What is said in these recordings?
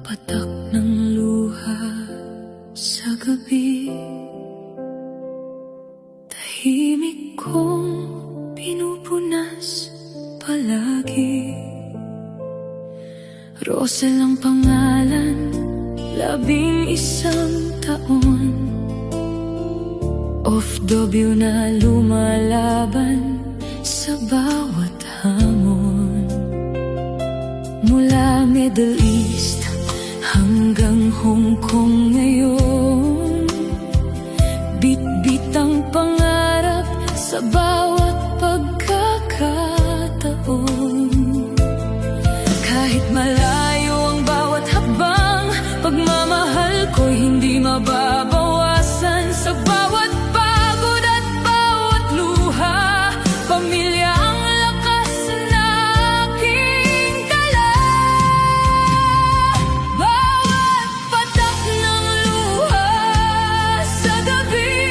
patak ng luha sa gabi. Tahimik kong pinupunas palagi. Rosel ang pangalan, 11 taon. OFW na lumalaban sa bawat hamon. Mula Middle East hanggang Hong Kong ngayon, bit-bit ang pangarap sa bawat pagkakataon. Kahit malayo ang bawat habang, pagmamahal ko'y hindi mababawasan. Sa bawat pagod at bawat luha, pamilya ang lakas na aking dala. Bawat patak ng luha sa gabi,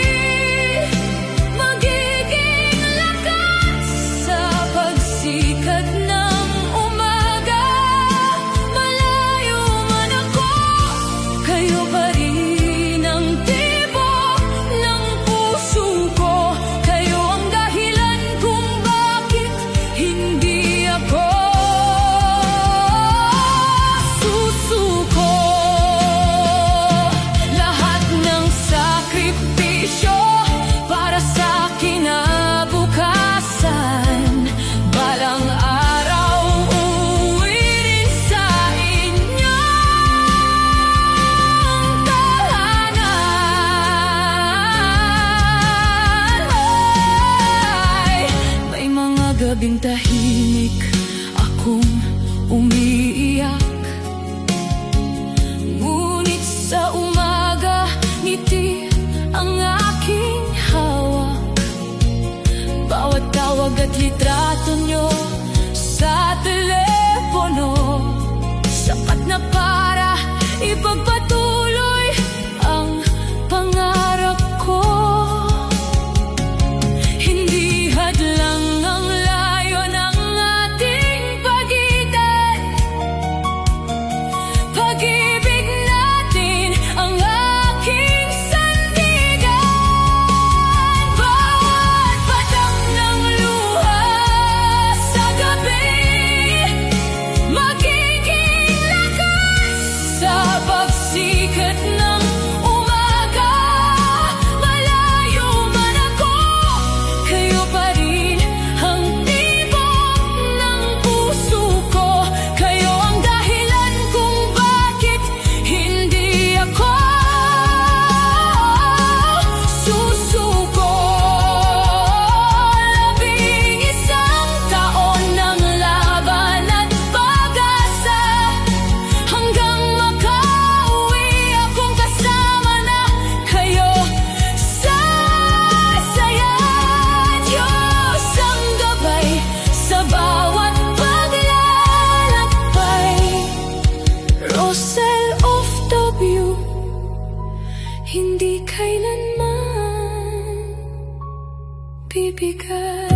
magiging lakas sa pagsikat ng umaga. Malayo man ako, kayo pa rin ang tibok ng puso ko. Kayo ang dahilan kung bakit hindi ako susuko. Lahat ng sakripisyo para sa kinabukasan. Balang araw uuwi rin sa inyong tahanan. Ay, may mga gabing tahimik akong umiiyak, ngunit sa umaga ngiti ang aking hawak. Bawat tawag at litrato nyo sa telepono, sapat na para ipagpatuloy ang pangarap ko. Hindi hadlang ang layo ng ating pagitan. Pag-ibig natin ang aking sandigan. Bawat patak ng luha sa gabi, magiging lakas sa pagsikat ng umaga. Malayo man ako, kayo pa rin ang tibok ng puso ko. Kayo ang dahilan kung bakit hindi ako susuko. 11 taon ng laban at pag-asa, hanggang makauwi akong kasama na kayo sa saya. Diyos ang gabay sa bawat paglalakbay. Rosel OFW, hindi kailanman bibigay.